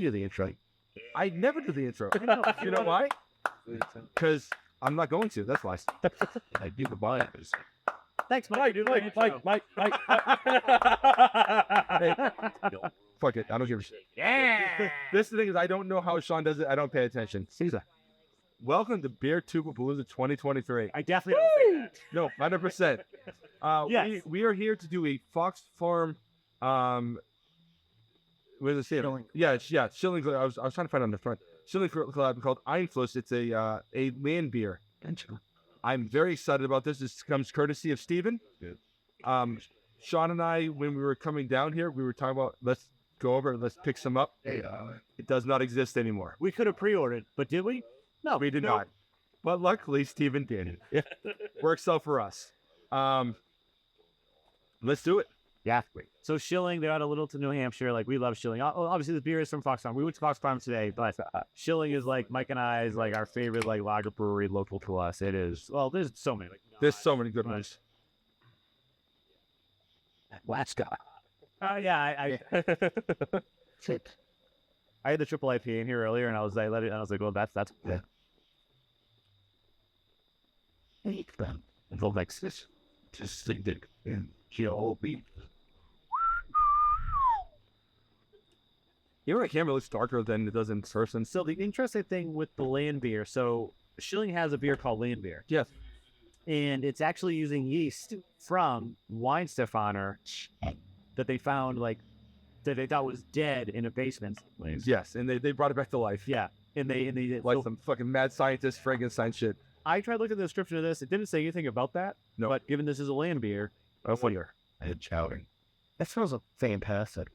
You do the intro. I never do the intro. You know why? Because I'm not going to. That's why. I do the buy. Thanks, Mike. Mike. Hey, fuck it. I don't give a shit. Yeah. This is the thing is I don't know how Sean does it. I don't pay attention. Caesar. Welcome to Beer Tuba Palooza 2023. I definitely don't say that. No, 100%. Yes. We are here to do a Fox Farm. Where does it say? Schilling. Yeah, Schilling. I was trying to find it on the front. Schilling collab called Einfluss. It's a Landbier. I'm very excited about this. This comes courtesy of Steven. Good. Sean and I, when we were coming down here, we were talking about let's go over, let's pick some up. Hey, It does not exist anymore. We could have pre-ordered, but did we? No, We did not. But luckily, Steven did. Works out for us. Let's do it. Yeah. So Schilling, they're out of Littleton, New Hampshire. Like, we love Schilling. Obviously, the beer is from Fox Farm. We went to Fox Farm today, but Schilling is like Mike and I's like our favorite like lager brewery local to us. It is. Well, there's so many. Like, There's so many good ones. last guy. yeah, I had the triple IPA in here earlier, and I was like, well, that's Yeah. And like this, just think that and kill me. Your camera looks darker than it does in person. So the interesting thing with the Landbier, so Schilling has a beer called Landbier, Yes. and it's actually using yeast from Weinstefaner that they found that they thought was dead in a basement. Yes, and they brought it back to life. Yeah, and they Like so some fucking mad scientist Frankenstein shit. I tried looking at the description of this. It didn't say anything about that. No. But given this is a Landbier, Oh, fire. Head chowding. That smells fantastic.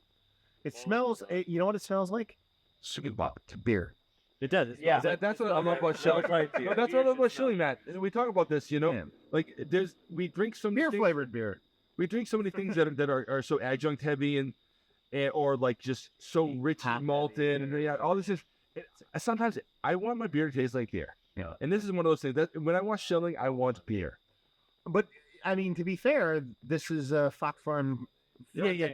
It smells, you know what it smells like? Sweet bop to beer. it does. Yeah. That's what I love about Schilling. No, that's what I love about Schilling, Matt. We talk about this, you know. Yeah. Like we drink so many Beer things, flavored beer. we drink so many things that are so adjunct heavy and or like just so rich and malted and yeah, all this is. Sometimes I want my beer to taste like beer. Yeah. And this is one of those things that when I want Schilling, I want beer. But, I mean, to be fair, this is a Fox Farm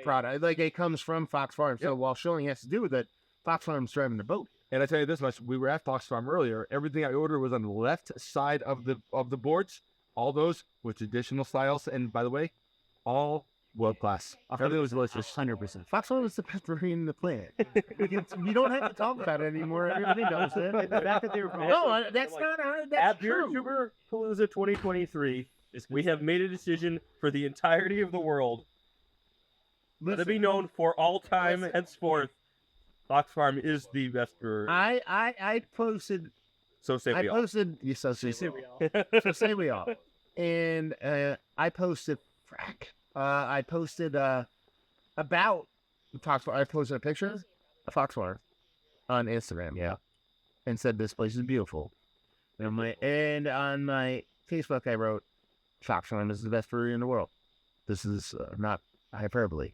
product. Like, it comes from Fox Farm. So while Schilling has to do with it, Fox Farm's driving the boat. And I tell you this much: we were at Fox Farm earlier. Everything I ordered was on the left side of the boards. All those with traditional styles, and by the way, all world class. Everything was delicious. 100%. Fox Farm is the best brewery in the planet. You don't have to talk about it anymore. Everybody knows it. The fact that they were No, that's not hard. That's At Beer true. Tuber Palooza 2023, we have made a decision for the entirety of the world. Let it be known for all time henceforth, Fox Farm is the best brewery. I posted. So say I we all. posted. Yes, so say we all. So say we all. And I posted. I posted about Fox Farm. I posted a picture of Fox Farm on Instagram. Yeah, and said this place is beautiful. And on my Facebook, I wrote, "Fox Farm is the best brewery in the world." This is not hyperbole.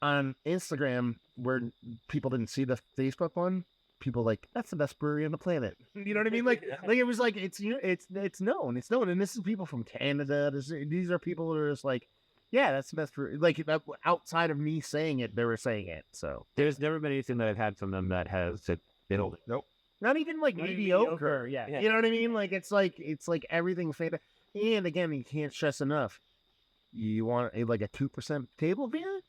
On Instagram, where people didn't see the Facebook one, people like, that's the best brewery on the planet. You know what I mean? Like it was like it's known, and this is people from Canada. These are people that are just like, yeah, that's the best brewery. Like outside of me saying it, they were saying it. So There's never been anything that I've had from them that has been Nope. not even like mediocre. Yeah. You know what I mean? Like it's like everything fantastic. And again, you can't stress enough. You want a 2% table beer?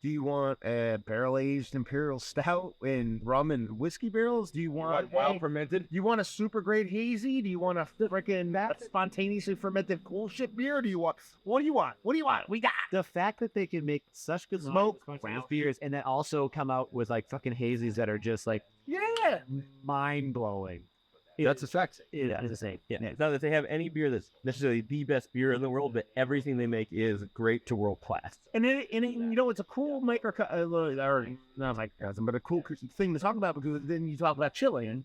Do you want a barrel-aged imperial stout and rum and whiskey barrels? Do you want Wild fermented. You want a super great hazy? Do you want a freaking spontaneously fermented cool shit beer? Do you want? What do you want? What do you want? We got. The fact that they can make such good Smoke, craft beers and then also come out with like fucking hazies that are just like Yeah. mind blowing. That's a fact. It is insane. Yeah. It's not that they have any beer that's necessarily the best beer in the world, but everything they make is great to world class. And you know, it's a cool or not microcosm, but a cool thing to talk about because then you talk about Chilean,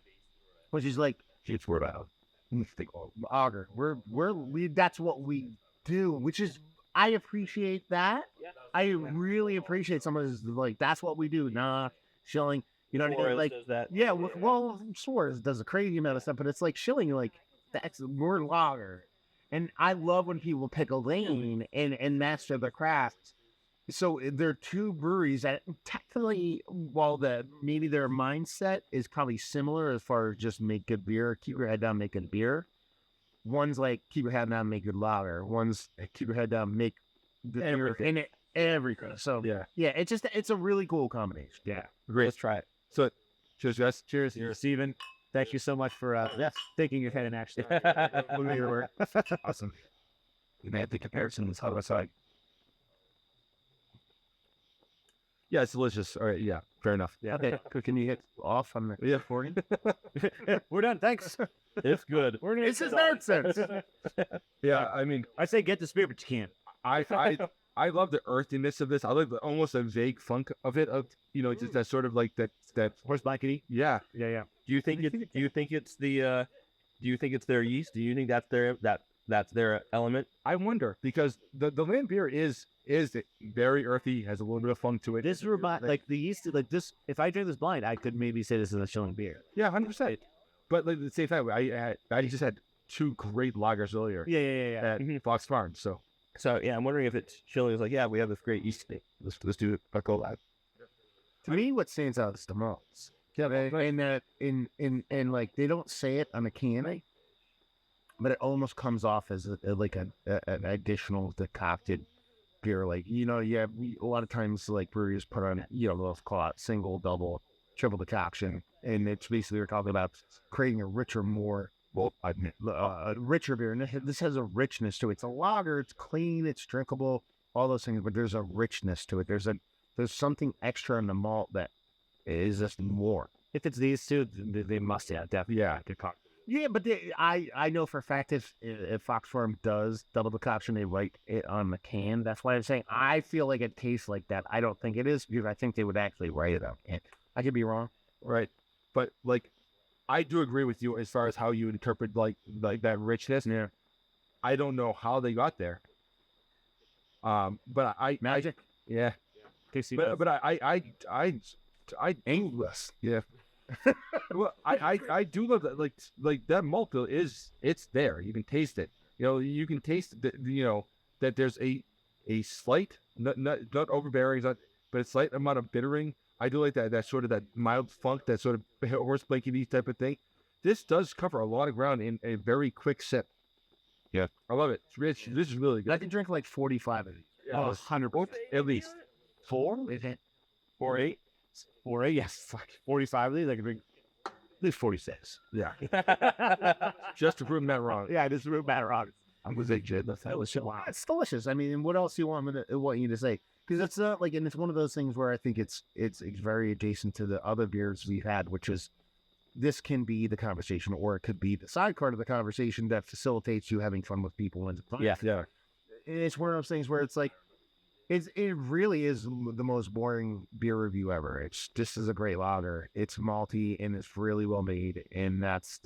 which is like It's word out. auger. That's what we do, which is I appreciate that. I really appreciate someone who's like that's what we do. Nah, Schilling. You know what I mean? Like, does that. yeah, well, Swords does a crazy amount of stuff, but it's like Schilling, like, we're lager. And I love when people pick a lane and master their craft So there are two breweries that technically, while maybe their mindset is probably similar as far as just make good beer, keep your head down, make good beer. One's like keep your head down, make good lager. One's keep your head down, make good beer, and everything. So Yeah. it's a really cool combination. Yeah. Great. Let's try it. So, cheers, guys. Cheers. Steven. Thank you so much for thinking ahead and actually doing your work. Awesome. And they had the comparison side by side. Yeah, it's delicious. All right. Yeah. Fair enough. Yeah. Okay, can you hit off on the recording? We're done. Thanks. It's good. We're gonna This is Nerdsense. Yeah. I mean, I say get the spirit, but you can't. I love the earthiness of this. I like almost a vague funk of it. Of just that sort of like that. Horse blankety. Yeah. Yeah. Do you think it's their yeast? Do you think that's their element? I wonder because the Landbier is very earthy, has a little bit of funk to it. This remind like the yeast like this. If I drink this blind, I could maybe say this is a Schilling beer. Yeah, 100%. But like, at the same time, I just had two great lagers earlier Yeah. at Fox Farm. So So yeah, I'm wondering if it's Schilling is like, yeah, we have this great yeast thing. Let's do a collab. To me, what stands out is the malts. Yeah, and that in like they don't say it on the can, but it almost comes off as an additional decocted beer. Like a lot of times like breweries put on they'll call it single, double, triple decoction, and it's basically we're talking about creating a richer, more richer beer. And this has a richness to it. It's a lager. It's clean. It's drinkable. All those things, but there's a richness to it. There's something extra in the malt that is just more. If it's these two, they must definitely. yeah, Yeah, but I know for a fact if Fox Farm does double decoction, they write it on the can. That's why I'm saying I feel like it tastes like that. I don't think it is because I think they would actually write it on the can. I could be wrong. right. But like, I do agree with you as far as how you interpret like that richness. Yeah. I don't know how they got there. But Magic. yeah. Tasty. But I English. yeah. Well, I do love that. Like that malt bill it's there. You can taste it. You can taste that there's a slight not overbearing, but a slight amount of bittering. I do like that sort of that mild funk, that sort of horse blankety type of thing. This does cover a lot of ground in a very quick sip. Yeah. I love it. It's rich. This is really I good. can drink like 45 of these. Yeah. 100%. At least. 4? Is it? 4-8? 4-8? Yes. Fuck. 45 of these. I could drink at least 46. Yeah. Just to prove Matt wrong. Yeah, this room matter on. I was like, that was so Wow, it's delicious. I mean, what else do you want you to say? Because it's not like, and it's one of those things where I think it's very adjacent to the other beers we've had, which is this can be the conversation, or it could be the side part of the conversation that facilitates you having fun with people. And Yeah. it's one of those things where it's like, it really is the most boring beer review ever. This is a great lager. It's malty and it's really well made, and that's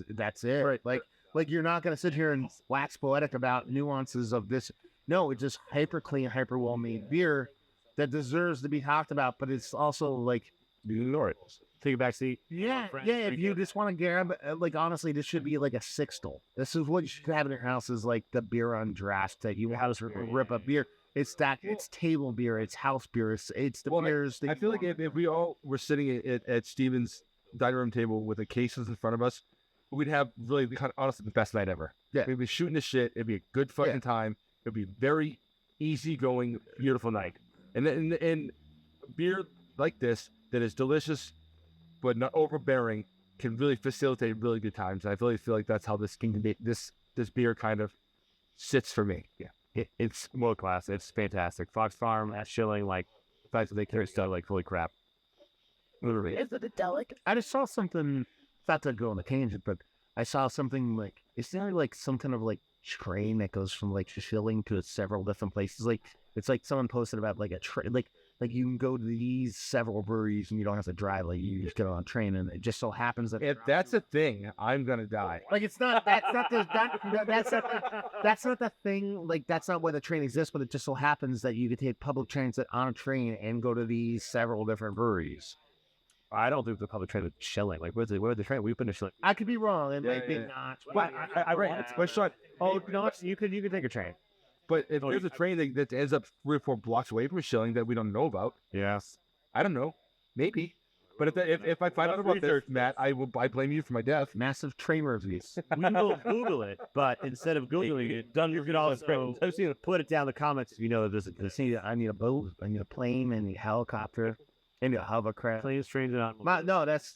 it. Right. Like you're not gonna sit here and wax poetic about nuances of this. No, it's just hyper clean, hyper well made beer that deserves to be talked about. But it's also like, Ignore it. Take a back seat. yeah. friends, If drink you it. just want to grab, like honestly, this should be like a sixtel. This is what you should have in your house, is like the beer on draft that you want to rip up beer. It's table beer, it's house beer, it's the beers. I feel like if we all were sitting at Steven's dining room table with the cases in front of us, we'd have really, honestly, the best night ever. Yeah. We'd be shooting the shit. It'd be a good fucking time. It'd be a very easygoing, beautiful night. And beer like this that is delicious but not overbearing can really facilitate really good times. And I really feel like that's how this beer kind of sits for me. Yeah. It's world class. It's fantastic. Fox Farm at Schilling, like the fact that they carry stuff like holy crap. Literally. Is it a delicate? I just saw something, not to go on a tangent, but I saw something like, is there like some kind of like train that goes from like Schilling to several different places? Like, it's like someone posted about like a train, like you can go to these several breweries and you don't have to drive. Like you just get on a train, and it just so happens that If that's a thing, I'm gonna die. like that's not the thing. Like that's not why the train exists, but it just so happens that you can take public transit on a train and go to these several different breweries. I don't think the public train is Schilling. Like, where's the train? We've been to Schilling. I could be wrong. It Yeah, might be yeah. not. But I read. But Sean, Oh, no, you could take a train. But if there's a train that ends up 3 or 4 blocks away from Schilling that we don't know about, Yes. I don't know, maybe. But if I find out about this, Matt, I blame you for my death. Massive train reviews. We will Google it, but instead of Googling it, you can also put it down in the comments if you know that there's I need a boat. I need a plane. I need a helicopter. I need a hovercraft. planes, trains, and automobiles.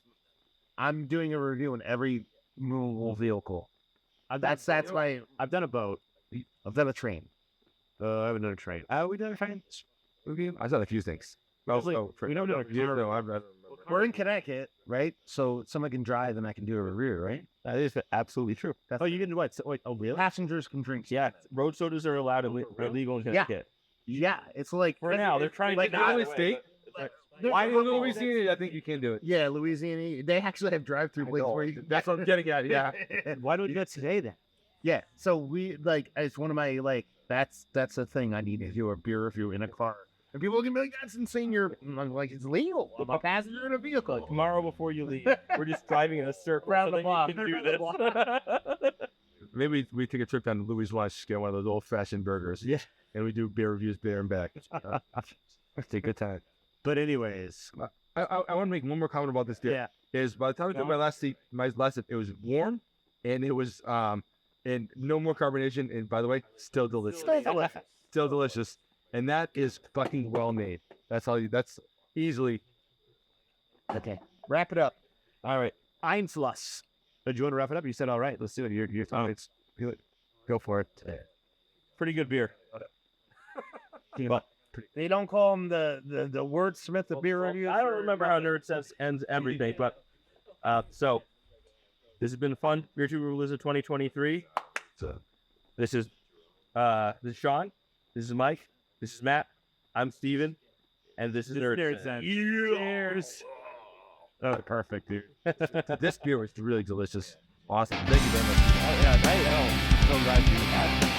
I'm doing a review on every movable vehicle. That's my. I've done a boat. I've done a train. I haven't done a train. We done a train review? I've done a few things. We don't know. We're in Connecticut, right? So someone can drive and I can do a review, right? That is absolutely true. That's You didn't what? So, wait, really? Passengers can drink. Yeah, road sodas are allowed and they're legal in Connecticut. Yeah, it's like For now, they're trying like to Not get only away, state. but- Why in Louisiana? I think you can do it. Yeah, Louisiana. They actually have drive-through places where you. That's what I'm getting at. Yeah. Why don't you do that today then? Yeah. So we it's one of my that's a thing I need to do a beer review in a car. And people can be like, "That's insane! I'm like, it's legal. I'm a passenger in a vehicle." Tomorrow before you leave, we're just driving in a circle Round so the that block. you can do this. Maybe we take a trip down to Louis Lunch, get one of those old-fashioned burgers. Yeah. And we do beer reviews there and back. It's a good time. But anyways, I want to make one more comment about this beer. yeah. Is by the time I did my last sip, it was warm, and it was and no more carbonation. And by the way, still delicious. Still delicious. And that is fucking well made. That's easily. Okay. Wrap it up. All right. Einfluss. Do you want to wrap it up? You said all right. Let's do it. Your thoughts. Go for it. Pretty good beer. They don't call him the wordsmith of beer reviews. I don't remember how Nerdsense ends everything, but so this has been fun. Beer Tuber Blizzard 2023. This is Sean. This is Mike. This is Matt. I'm Steven. And this is Nerdsense. Cheers. Oh, perfect, dude. This beer was really delicious. Awesome. Thank you very much. Oh, yeah, I know. So glad you had